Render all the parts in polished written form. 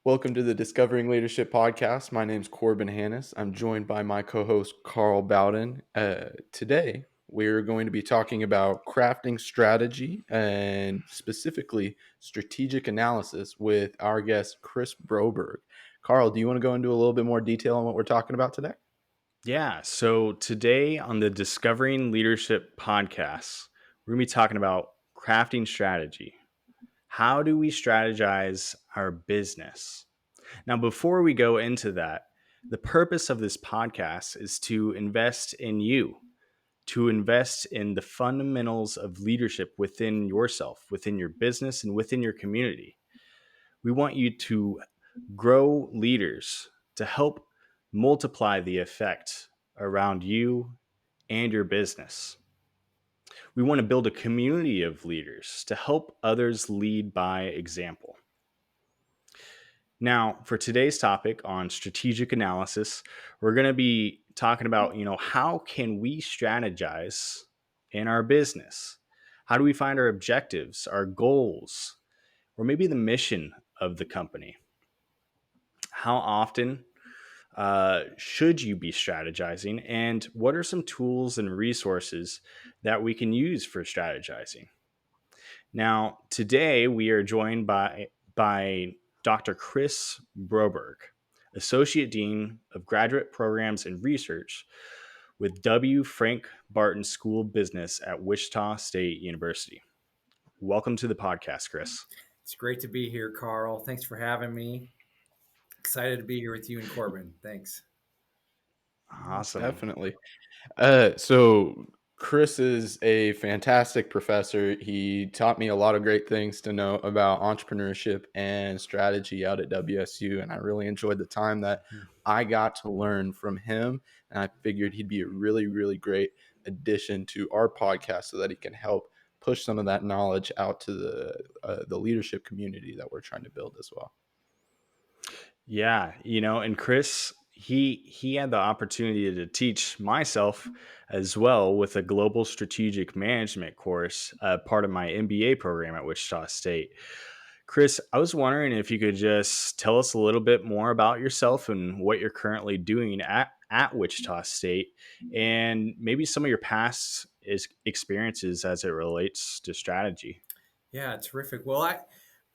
Welcome to the Discovering Leadership podcast. My name's Corbin Hannis. I'm joined by my co-host Carl Bowden. Today, we're going to be talking about crafting strategy and specifically strategic analysis with our guest Chris Broberg. Carl, do you want to go into a little bit more detail on what we're talking about today? Yeah. So today on the Discovering Leadership podcast, we're going to be talking about crafting strategy. How do we strategize our business? Now, before we go into that, the purpose of this podcast is to invest in you, to invest in the fundamentals of leadership within yourself, within your business, and within your community. We want you to grow leaders to help multiply the effect around you and your business. We want to build a community of leaders to help others lead by example. Now, for today's topic on strategic analysis, we're going to be talking about, how can we strategize in our business? How do we find our objectives, our goals, or maybe the mission of the company? How often should you be strategizing? And what are some tools and resources that we can use for strategizing? Now, today we are joined by Dr. Chris Broberg, Associate Dean of Graduate Programs and Research with W. Frank Barton School of Business at Wichita State University. Welcome to the podcast, Chris. It's great to be here, Carl. Thanks for having me. Excited to be here with you and Corbin. Thanks. Most Awesome. definitely. So Chris is a fantastic professor. He taught me a lot of great things to know about entrepreneurship and strategy out at WSU, and I really enjoyed the time that I got to learn from him. And I figured he'd be a really, really great addition to our podcast so that he can help push some of that knowledge out to the leadership community that we're trying to build as well. Yeah, and Chris, he had the opportunity to teach myself as well with a global strategic management course, part of my MBA program at Wichita State. Chris, I was wondering if you could just tell us a little bit more about yourself and what you're currently doing at Wichita State, and maybe some of your past experiences as it relates to strategy. Yeah, terrific. Well,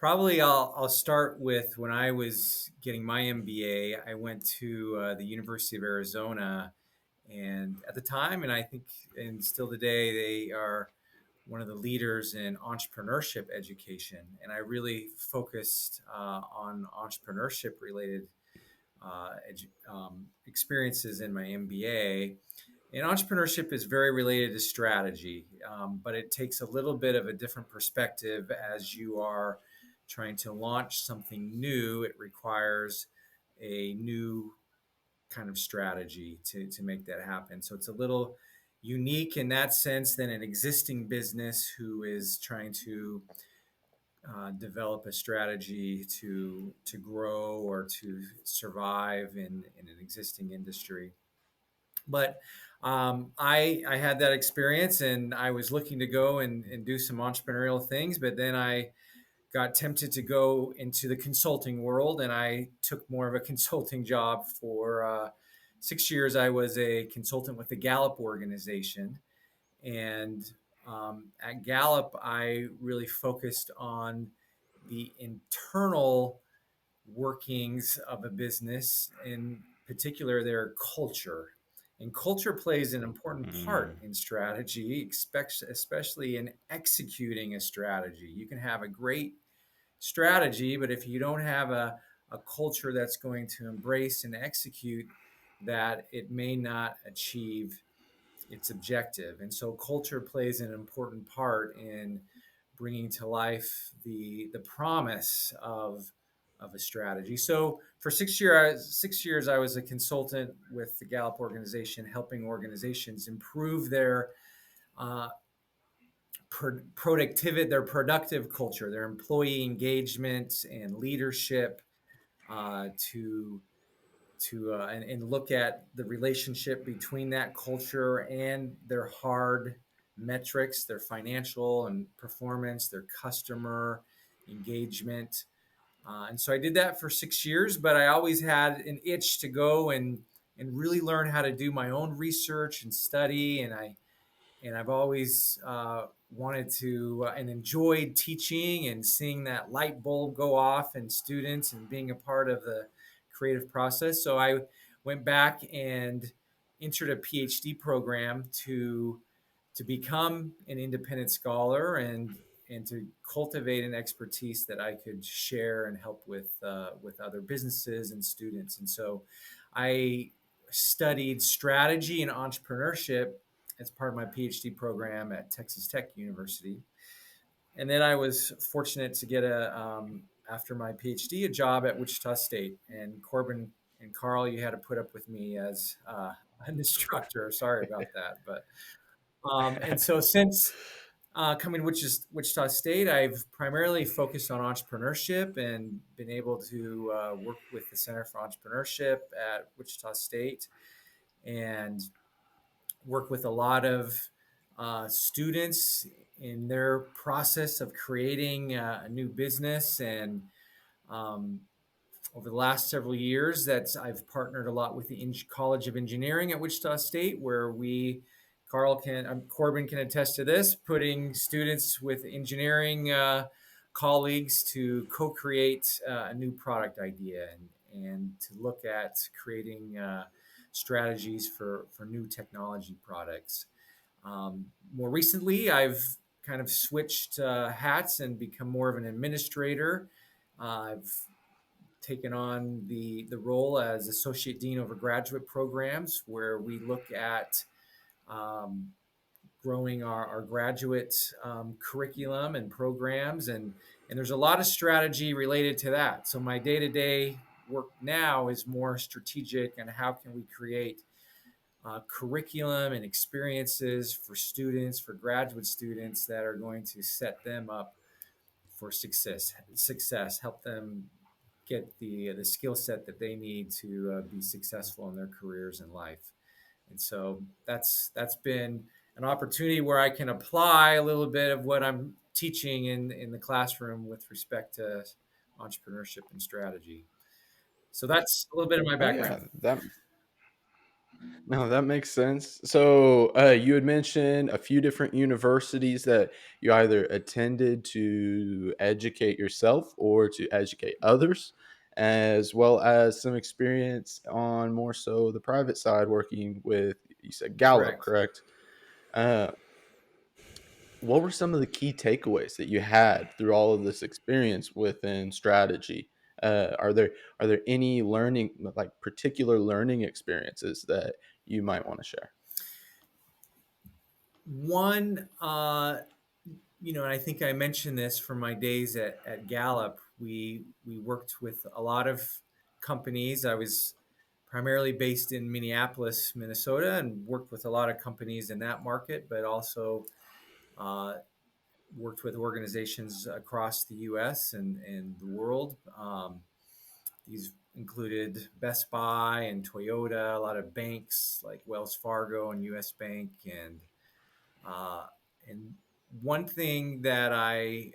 I'll start with when I was getting my MBA. I went to the University of Arizona, and at the time, and I think, and still today, they are one of the leaders in entrepreneurship education. And I really focused on entrepreneurship related experiences in my MBA. And entrepreneurship is very related to strategy, but it takes a little bit of a different perspective as you are trying to launch something new. It requires a new kind of strategy to make that happen. So it's a little unique in that sense than an existing business who is trying to develop a strategy to grow or to survive in an existing industry. But I had that experience, and I was looking to go and do some entrepreneurial things, but then I got tempted to go into the consulting world, and I took more of a consulting job for 6 years. I was a consultant with the Gallup organization, and at Gallup, I really focused on the internal workings of a business, in particular their culture. And culture plays an important part Mm. in strategy, especially in executing a strategy. You can have a great strategy, but if you don't have a culture that's going to embrace and execute that, it may not achieve its objective. And so culture plays an important part in bringing to life the promise of a strategy. So for 6 years, I was a consultant with the Gallup organization, helping organizations improve their uh, productivity, their productive culture, their employee engagement and leadership, and look at the relationship between that culture and their hard metrics, their financial and performance, their customer engagement, And so I did that for 6 years, but I always had an itch to go and really learn how to do my own research and study. And I've always wanted to and enjoyed teaching and seeing that light bulb go off in students and being a part of the creative process. So I went back and entered a PhD program to become an independent scholar and to cultivate an expertise that I could share and help with other businesses and students. And so I studied strategy and entrepreneurship as part of my PhD program at Texas Tech University. And then I was fortunate to get after my PhD, a job at Wichita State. And Corbin and Carl, you had to put up with me as an instructor. Sorry about that. And so since coming to Wichita State, I've primarily focused on entrepreneurship and been able to work with the Center for Entrepreneurship at Wichita State and work with a lot of students in their process of creating a new business. And um, over the last several years, I've partnered a lot with the College of Engineering at Wichita State, where Corbin can attest to this, putting students with engineering colleagues to co-create a new product idea and to look at creating strategies for new technology products. More recently, I've kind of switched hats and become more of an administrator. I've taken on the role as associate dean over graduate programs, where we look at um, growing our graduate curriculum and programs, and there's a lot of strategy related to that. So my day-to-day work now is more strategic, and how can we create curriculum and experiences for students, for graduate students, that are going to set them up for success, help them get the skill set that they need to be successful in their careers in life. And so that's been an opportunity where I can apply a little bit of what I'm teaching in the classroom with respect to entrepreneurship and strategy. So that's a little bit of my Oh yeah, background. that no, that makes sense. So, you had mentioned a few different universities that you either attended to educate yourself or to educate others, as well as some experience on more so the private side working with, you said Gallup, Correct. correct? Uh, what were some of the key takeaways that you had through all of this experience within strategy? Are there any learning, like particular learning experiences that you might want to share? One, and I think I mentioned this from my days at Gallup. We worked with a lot of companies. I was primarily based in Minneapolis, Minnesota, and worked with a lot of companies in that market, but also uh, worked with organizations across the U.S. and the world. These included Best Buy and Toyota, a lot of banks like Wells Fargo and U.S. Bank, uh, and one thing that I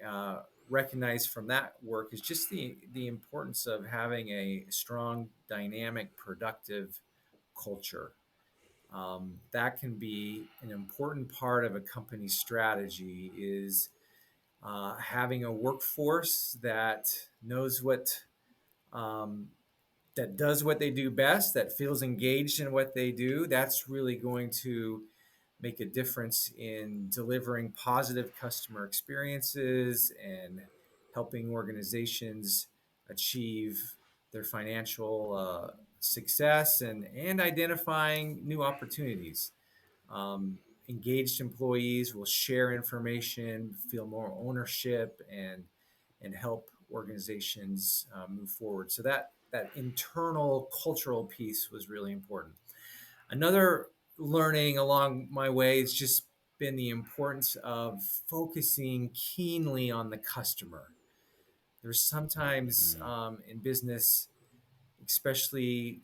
recognize from that work is just the importance of having a strong, dynamic, productive culture. That can be an important part of a company's strategy. Is having a workforce that knows um, that does what they do best, that feels engaged in what they do. That's really going to make a difference in delivering positive customer experiences and helping organizations achieve their financial success and identifying new opportunities. Um, Engaged employees will share information, feel more ownership, and help organizations move forward. So that internal cultural piece was really important. Another learning along my way has just been the importance of focusing keenly on the customer. There's sometimes Mm, in business, especially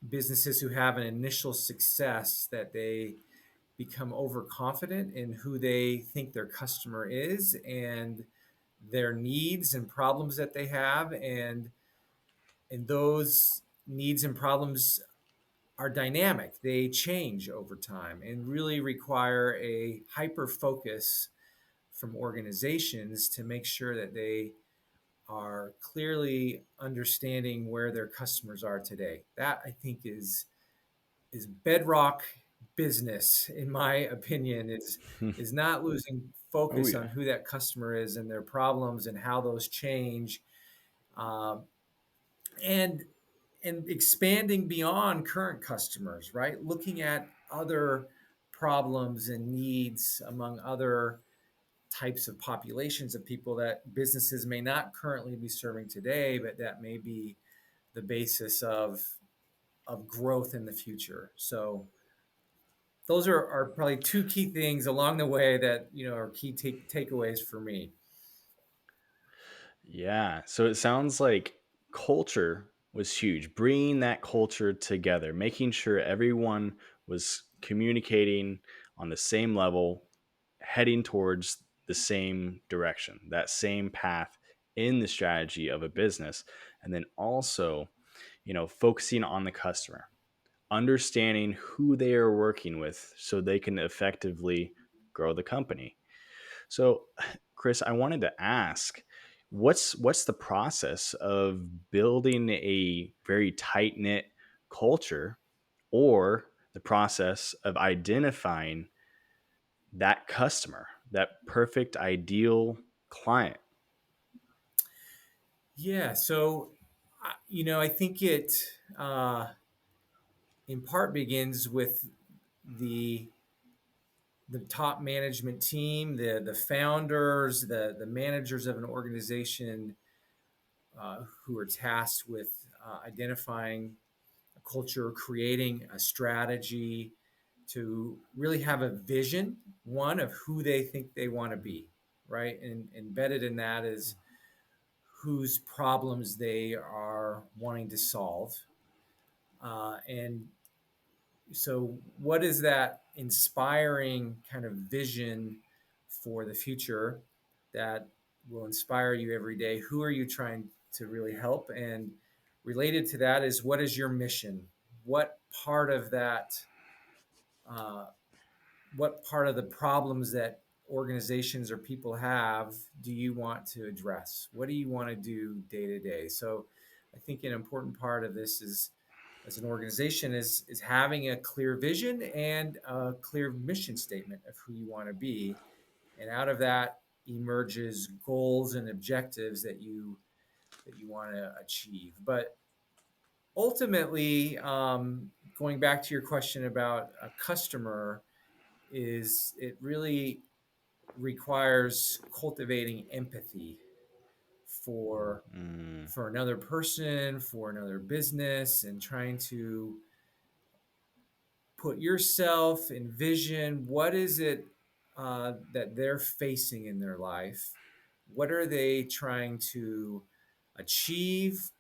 businesses who have an initial success, that they become overconfident in who they think their customer is, and their needs and problems that they have, and those needs and problems are dynamic. They change over time and really require a hyper focus from organizations to make sure that they are clearly understanding where their customers are today. That, I think, is bedrock business, in my opinion, is not losing Oh focus on yeah. who that customer is and their problems and how those change, um, and expanding beyond current customers, right? Looking at other problems and needs among other types of populations of people that businesses may not currently be serving today, but that may be the basis of growth in the future. So those are probably two key things along the way that are key takeaways for me. Yeah. So it sounds like culture was huge, bringing that culture together, making sure everyone was communicating on the same level, heading towards the same direction, that same path in the strategy of a business. And then also, focusing on the customer, understanding who they are working with so they can effectively grow the company. So, Chris, I wanted to ask, what's the process of building a very tight knit culture, or the process of identifying that customer, that perfect ideal client? Yeah, so I think it uh, in part begins with the the top management team, the founders, the managers of an organization, who are tasked with identifying a culture, creating a strategy to really have a vision, one of who they think they want to be, right? And embedded in that is whose problems they are wanting to solve. And so, what is that inspiring kind of vision for the future that will inspire you every day? Who are you trying to really help? And related to that is, what is your mission? What part of that, uh, what part of the problems that organizations or people have do you want to address? What do you want to do day to day? So, I think an important part of this is, as an organization, is having a clear vision and a clear mission statement of who you want to be, and out of that emerges goals and objectives that you want to achieve. But ultimately, going back to your question about a customer, is it really requires cultivating empathy for Mm, for another person, for another business, and trying to put yourself, envision what is it that they're facing in their life. What are they trying to achieve?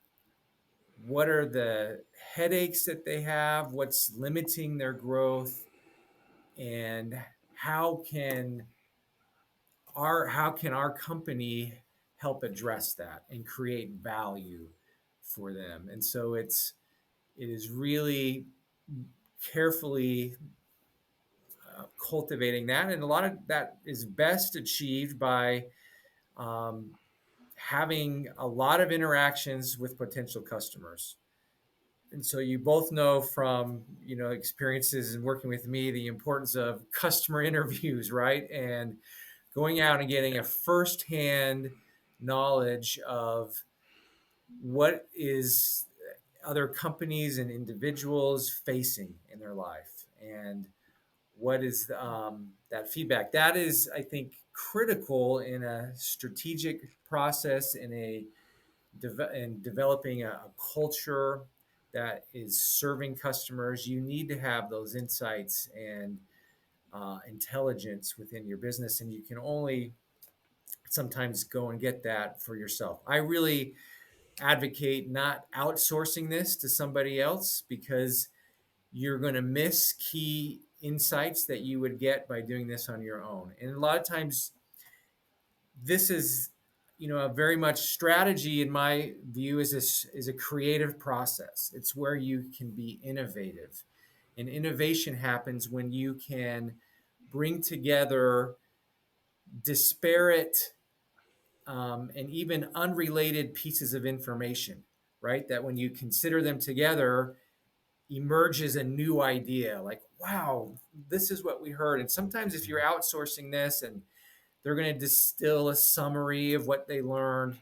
What are the headaches that they have? What's limiting their growth? And how can our company help address that and create value for them? And so it is really carefully cultivating that, and a lot of that is best achieved by um, having a lot of interactions with potential customers. And so you both know from experiences in working with me the importance of customer interviews, right? And going out and getting a firsthand knowledge of what is other companies and individuals facing in their life, and what is that feedback. That is, I think, critical in a strategic process, in developing a culture that is serving customers. You need to have those insights and intelligence within your business, and you can only sometimes go and get that for yourself. I really advocate not outsourcing this to somebody else, because you're going to miss key insights that you would get by doing this on your own. And a lot of times, this is very much strategy in my view is a creative process. It's where you can be innovative, and innovation happens when you can bring together disparate and even unrelated pieces of information, right? That when you consider them together, emerges a new idea like, wow, this is what we heard. And sometimes if you're outsourcing this and they're going to distill a summary of what they learned,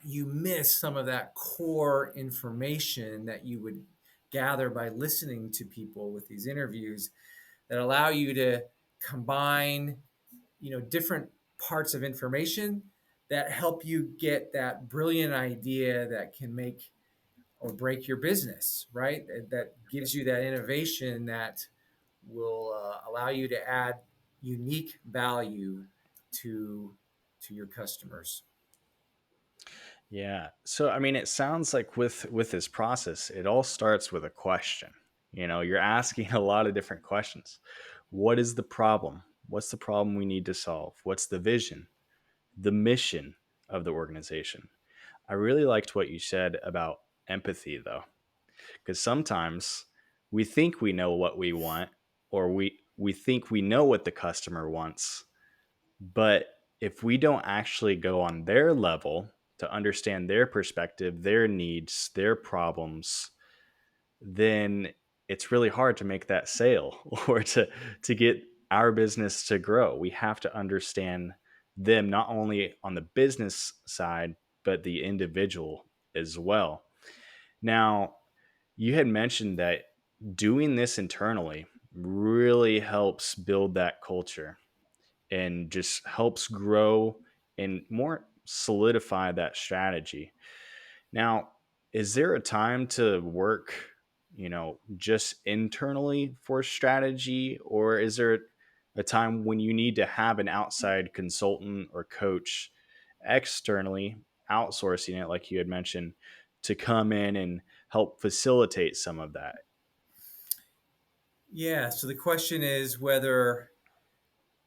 you miss some of that core information that you would gather by listening to people with these interviews that allow you to combine different parts of information that help you get that brilliant idea that can make or break your business, right? That gives you that innovation that will allow you to add unique value to your customers. Yeah. So I mean, it sounds like with this process, it all starts with a question. You're asking a lot of different questions. What is the problem? What's the problem we need to solve? What's the vision? The mission of the organization? I really liked what you said about empathy though, because sometimes we think we know what we want, or we think we know what the customer wants, but if we don't actually go on their level to understand their perspective, their needs, their problems, then it's really hard to make that sale or to get our business to grow. We have to understand them not only on the business side, but the individual as well. Now, you had mentioned that doing this internally really helps build that culture and just helps grow and more solidify that strategy. Now, is there a time to work, just internally for strategy, or is there a time when you need to have an outside consultant or coach externally, outsourcing it, like you had mentioned, to come in and help facilitate some of that? Yeah. So the question is whether,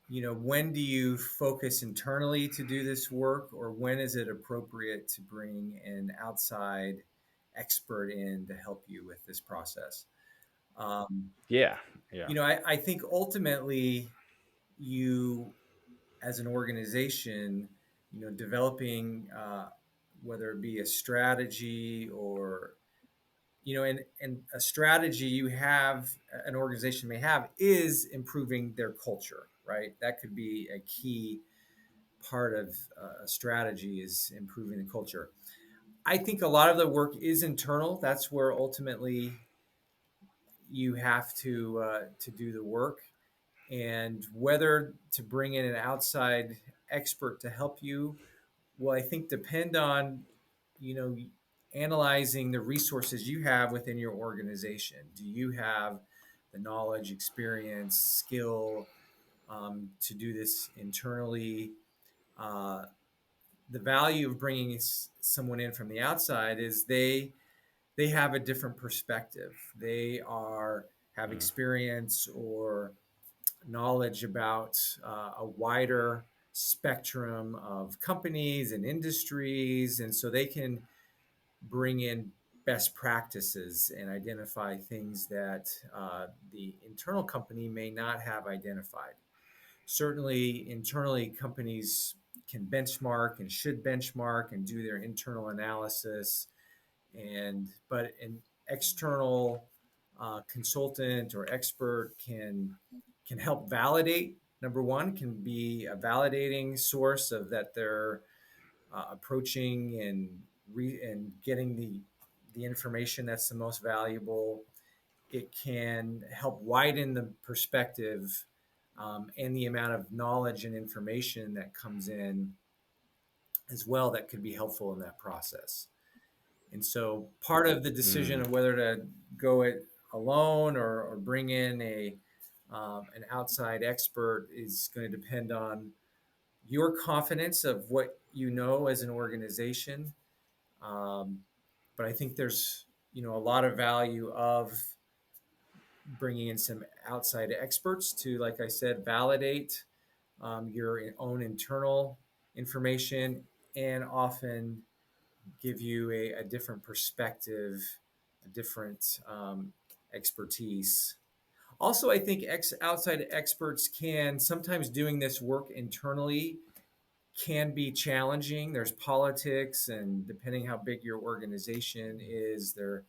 when do you focus internally to do this work, or when is it appropriate to bring an outside expert in to help you with this process? Um, Yeah, yeah, I think ultimately you, as an organization, developing, whether it be a strategy or and a strategy you have, an organization may have, is improving their culture, right? That could be a key part of a strategy, is improving the culture. I think a lot of the work is internal. That's where ultimately you have to do the work, and whether to bring in an outside expert to help you will, I think, depend on you know analyzing the resources you have within your organization. Do you have the knowledge, experience, skill to do this internally? uh, the value of bringing someone in from the outside is they have a different perspective. They have mm, experience or knowledge about a wider spectrum of companies and industries, and so they can bring in best practices and identify things that the internal company may not have identified. Certainly, internally, companies can benchmark and should benchmark and do their internal analysis, but an external consultant or expert can help validate. Number one, can be a validating source of that they're approaching and getting the information that's the most valuable. It can help widen the perspective and the amount of knowledge and information that comes in as well, that could be helpful in that process. And so part of the decision mm, of whether to go it alone or bring in an outside expert is going to depend on your confidence of what you know as an organization. Um, but I think there's a lot of value of bringing in some outside experts to, like I said, validate your own internal information and often give you a different perspective, a different expertise. Also, I think outside experts can sometimes doing this work internally can be challenging. There's politics, and depending how big your organization is, there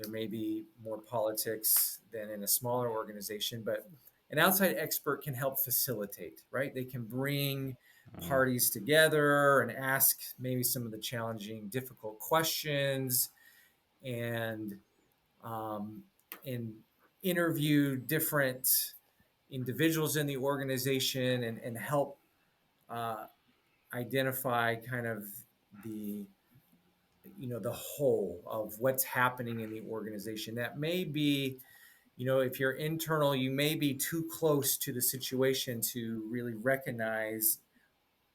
may be more politics than in a smaller organization, but an outside expert can help facilitate, right? They can bring Mm. parties together and ask maybe some of the challenging, difficult questions, and um, and interview different individuals in the organization, and help uh, identify kind of the the whole of what's happening in the organization. That may be, if you're internal, you may be too close to the situation to really recognize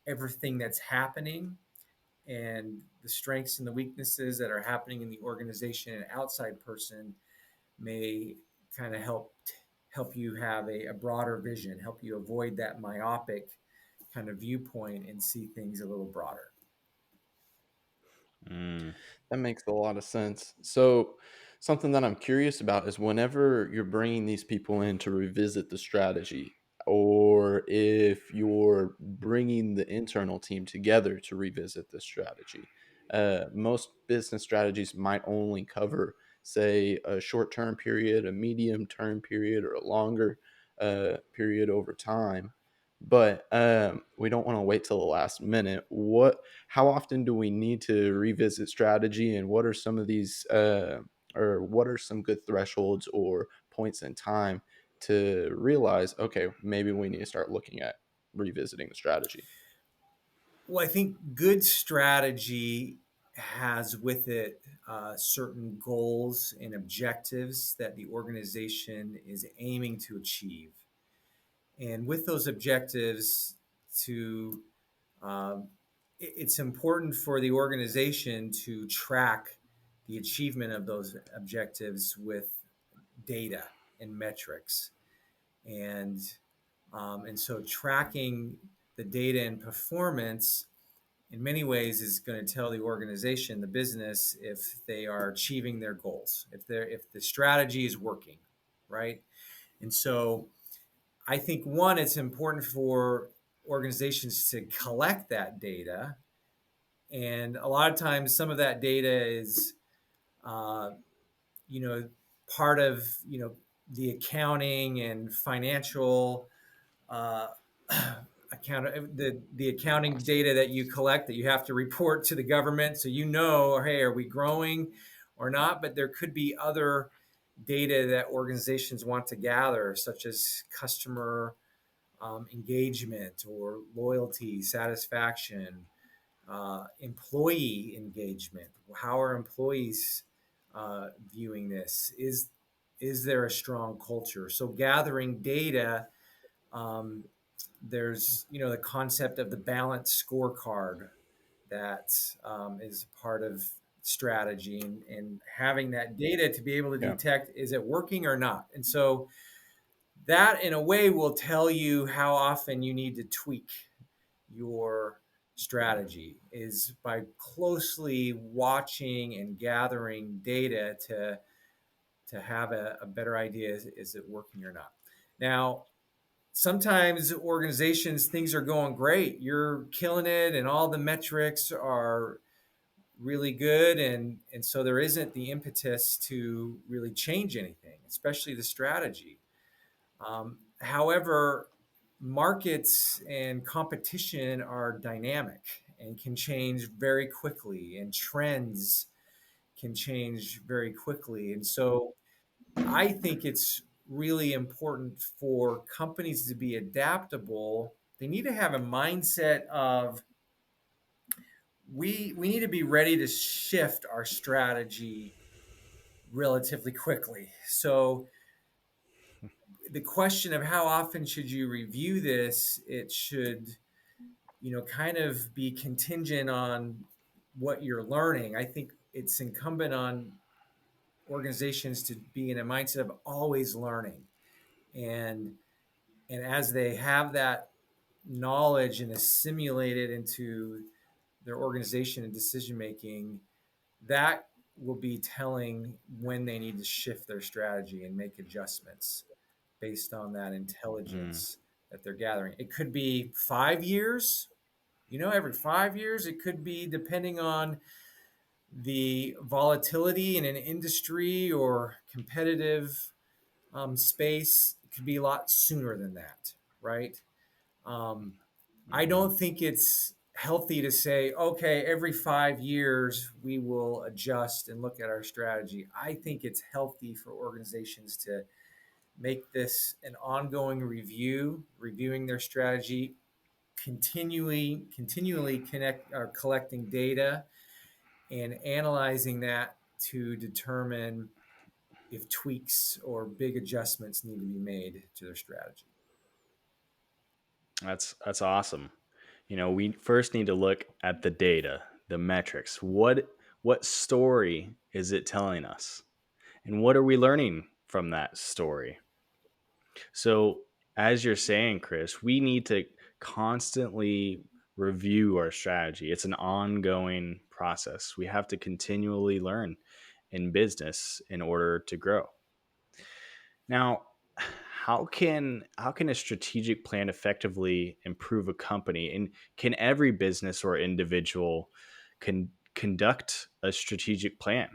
everything that's happening, and the strengths and the weaknesses that are happening in the organization. An outside person may kind of help you have a broader vision, help you avoid that myopic kind of viewpoint and see things a little broader. Mm. That makes a lot of sense. So, something that I'm curious about is whenever you're bringing these people in to revisit the strategy, or if you're bringing the internal team together to revisit the strategy, most business strategies might only cover, say, a short term period, a medium term period, or a longer period over time. But we don't want to wait till the last minute. How often do we need to revisit strategy, and what are some of these or what are some good thresholds or points in time to realize, okay, maybe we need to start looking at revisiting the strategy? Well, I think good strategy has with it certain goals and objectives that the organization is aiming to achieve. And with those objectives, to um, it's important for the organization to track the achievement of those objectives with data and metrics. And and so tracking the data and performance in many ways is going to tell the organization, the business, if they are achieving their goals, if the strategy is working, right? And so I think one, it's important for organizations to collect that data, and a lot of times some of that data is, uh, you know, part of the accounting and financial uh, the accounting data that you collect that you have to report to the government, so hey, are we growing or not? But there could be other data that organizations want to gather, such as customer engagement or loyalty, satisfaction, employee engagement. How are employees viewing this? Is there a strong culture? So gathering data. Um, there's the concept of the balanced scorecard that is part of strategy, and having that data to be able to Yeah. detect, is it working or not? And so that in a way will tell you how often you need to tweak your strategy, is by closely watching and gathering data to have a better idea, is it working or not. Now, sometimes organizations, things are going great, you're killing it, and all the metrics are really good, and so there isn't the impetus to really change anything, especially the strategy. However, markets and competition are dynamic and can change very quickly, and trends can change very quickly. And so I think it's really important for companies to be adaptable. They need to have a mindset of, we need to be ready to shift our strategy relatively quickly. So the question of how often should you review this, it should kind of be contingent on what you're learning. I think it's incumbent on organizations to be in a mindset of always learning, and as they have that knowledge and assimilate it into their organization and decision making, that will be telling when they need to shift their strategy and make adjustments based on that Mm, intelligence that they're gathering. It could be 5 years, every 5 years. It could be depending on the volatility in an industry or competitive space. It could be a lot sooner than that, right? Um, I mhm. don't think it's healthy to say, okay, every 5 years we will adjust and look at our strategy. I think it's healthy for organizations to make this an ongoing review, reviewing their strategy, continually collecting data and analyzing that to determine if tweaks or big adjustments need to be made to their strategy. That's awesome. We first need to look at the data, the metrics. What story is it telling us? And what are we learning from that story? So, as you're saying, Chris, we need to constantly review our strategy. It's an ongoing process. We have to continually learn in business in order to grow. Now, how can a strategic plan effectively improve a company? And can every business or individual conduct a strategic plan?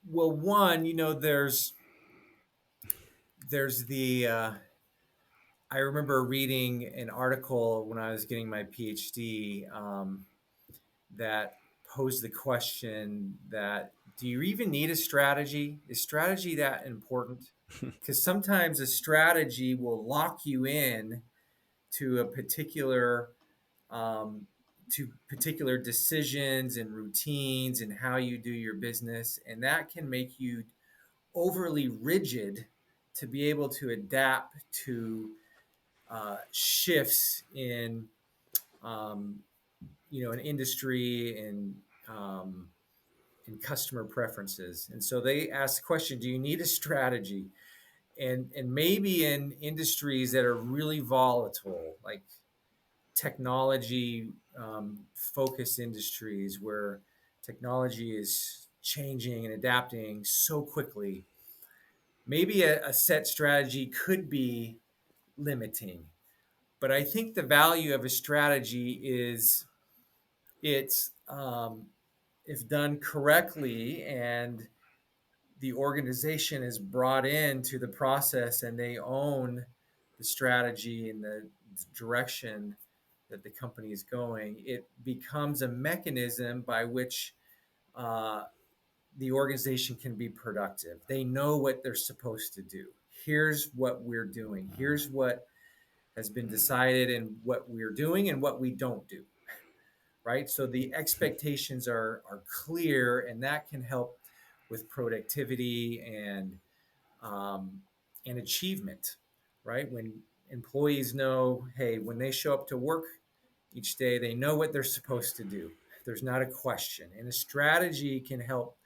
Well, one, there's the I remember reading an article when I was getting my PhD, that posed the question that, do you even need a strategy? Is strategy that important? Because sometimes a strategy will lock you in to a um, particular decisions and routines and how you do your business, and that can make you overly rigid to be able to adapt to shifts in um, an industry and um, in customer preferences. And so they ask the question, do you need a strategy? And maybe in industries that are really volatile, like technology focused industries where technology is changing and adapting so quickly, maybe a set strategy could be limiting. But I think the value of a strategy is it's if done correctly and the organization is brought into the process and they own the strategy and the direction that the company is going, it becomes a mechanism by which uh, the organization can be productive. They know what they're supposed to do. Here's what we're doing. Here's what has been decided and what we're doing and what we don't do. Right. So the expectations are clear, and that can help with productivity um, and achievement. Right. When employees know, hey, when they show up to work each day, they know what they're supposed to do. There's not a question, and a strategy can help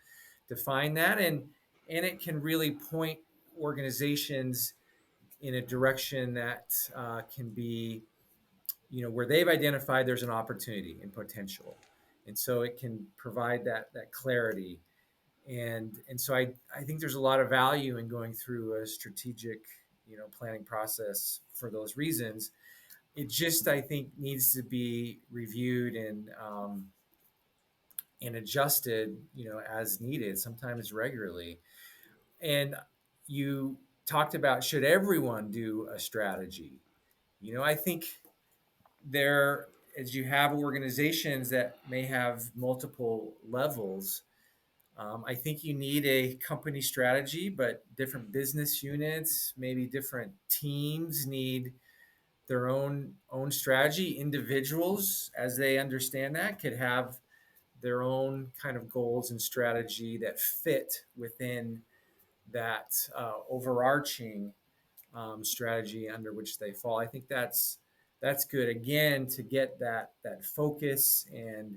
define that, and it can really point organizations in a direction that can be, where they've identified there's an opportunity and potential, and so it can provide that clarity. And so I think there's a lot of value in going through a strategic planning process for those reasons. It just, I think, needs to be reviewed and adjusted, as needed, sometimes regularly. And you talked about, should everyone do a strategy? I think there, as you have organizations that may have multiple levels, I think you need a company strategy, but different business units, maybe different teams need their own strategy. Individuals, as they understand that, could have their own kind of goals and strategy that fit within that overarching strategy under which they fall. I think that's good, again, to get that focus and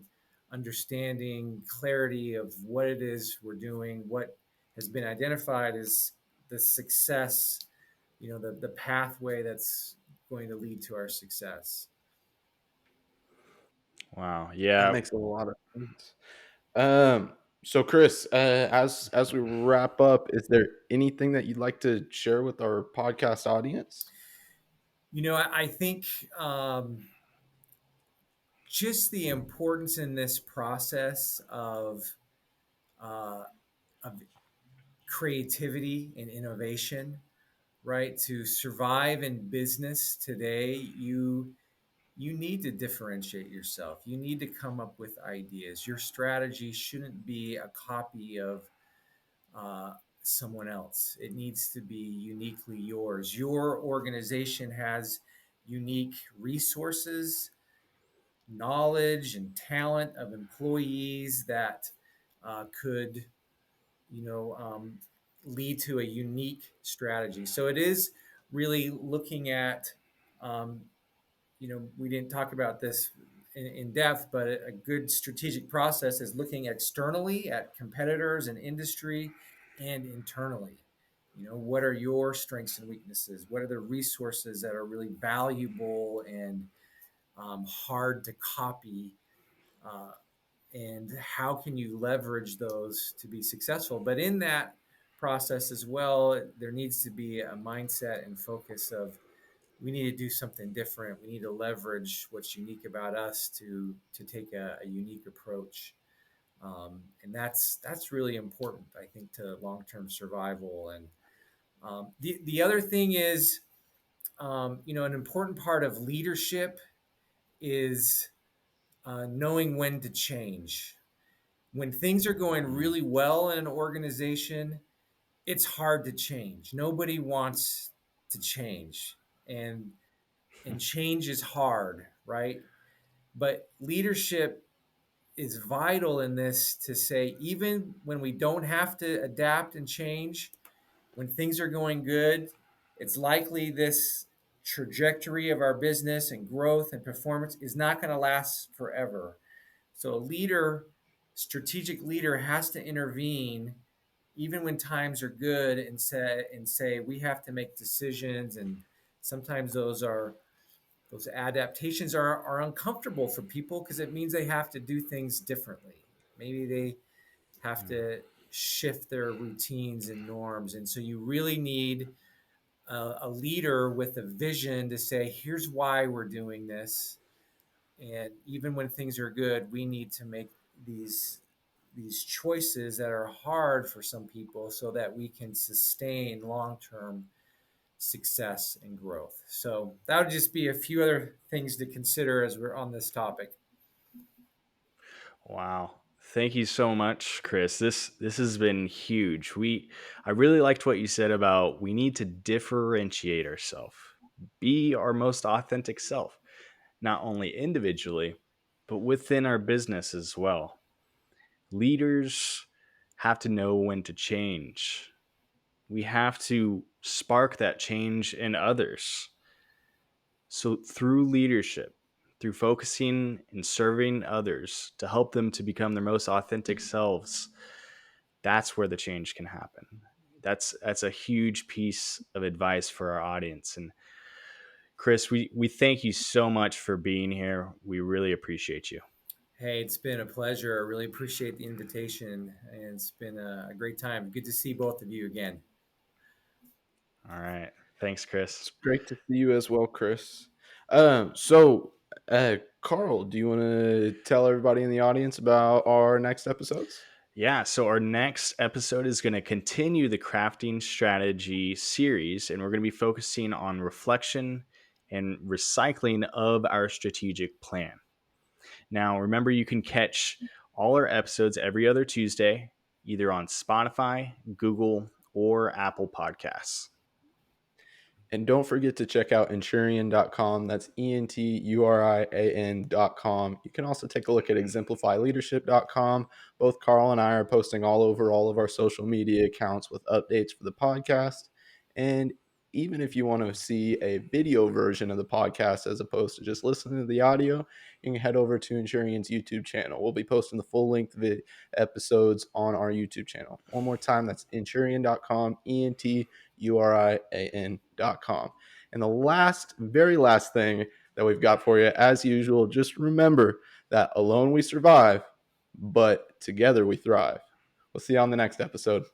understanding, clarity of what it is we're doing, what has been identified as the success, the pathway that's going to lead to our success. Wow. That Yeah. makes a lot of sense. Um, so Chris, as we wrap up, is there anything that you'd like to share with our podcast audience? I think just the importance in this process uh, of creativity and innovation, right? To survive in business today, you need to differentiate yourself. You need to come up with ideas. Your strategy shouldn't be a copy of uh, someone else. It needs to be uniquely yours. Your organization has unique resources, knowledge, and talent of employees that could, you know, um, lead to a unique strategy. So it is really looking at, um, we didn't talk about this in depth, but a good strategic process is looking externally at competitors and industry and internally. What are your strengths and weaknesses? What are the resources that are really valuable and hard to copy? Uh, and how can you leverage those to be successful? But in that process as well, there needs to be a mindset and focus of we need to do something different. We need to leverage what's unique about us to take a unique approach, and that's really important, I think, to long term survival. And the other thing is, an important part of leadership is knowing when to change. When things are going Mm. really well in an organization, it's hard to change. Nobody wants to change, and change is hard, right? But leadership is vital in this to say, even when we don't have to adapt and change, when things are going good, it's likely this trajectory of our business and growth and performance is not going to last forever. So strategic leader has to intervene even when times are good and say we have to make decisions, and sometimes those adaptations are uncomfortable for people because it means they have to do things differently. Maybe they have Mm. to shift their routines and norms. And so you really need a leader with a vision to say, here's why we're doing this. And even when things are good, we need to make these these choices that are hard for some people so that we can sustain long-term success and growth. So that would just be a few other things to consider as we're on this topic. Wow. Thank you so much, Chris. This has been huge. I really liked what you said about we need to differentiate ourselves. Be our most authentic self, not only individually, but within our business as well. Leaders have to know when to change. We have to spark that change in others. So, through leadership, through focusing and serving others to help them to become their most authentic selves, that's where the change can happen. That's a huge piece of advice for our audience. And Chris, we thank you so much for being here. We really appreciate you. Hey, it's been a pleasure. I really appreciate the invitation, and it's been a great time. Good to see both of you again. All right. Thanks, Chris. It's great to see you as well, Chris. So, Carl, do you want to tell everybody in the audience about our next episodes? Yeah, so our next episode is going to continue the crafting strategy series, and we're going to be focusing on reflection and recycling of our strategic plan. Now, remember, you can catch all our episodes every other Tuesday, either on Spotify, Google, or Apple Podcasts. And don't forget to check out Enturian.com. That's Enturian.com. You can also take a look at exemplifyleadership.com. Both Carl and I are posting all over all of our social media accounts with updates for the podcast. And even if you want to see a video version of the podcast as opposed to just listening to the audio, you can head over to Enturian's YouTube channel. We'll be posting the full length episodes on our YouTube channel. One more time, that's Enturian.com, Enturian.com. And the very last thing that we've got for you, as usual, just remember that alone we survive, but together we thrive. We'll see you on the next episode.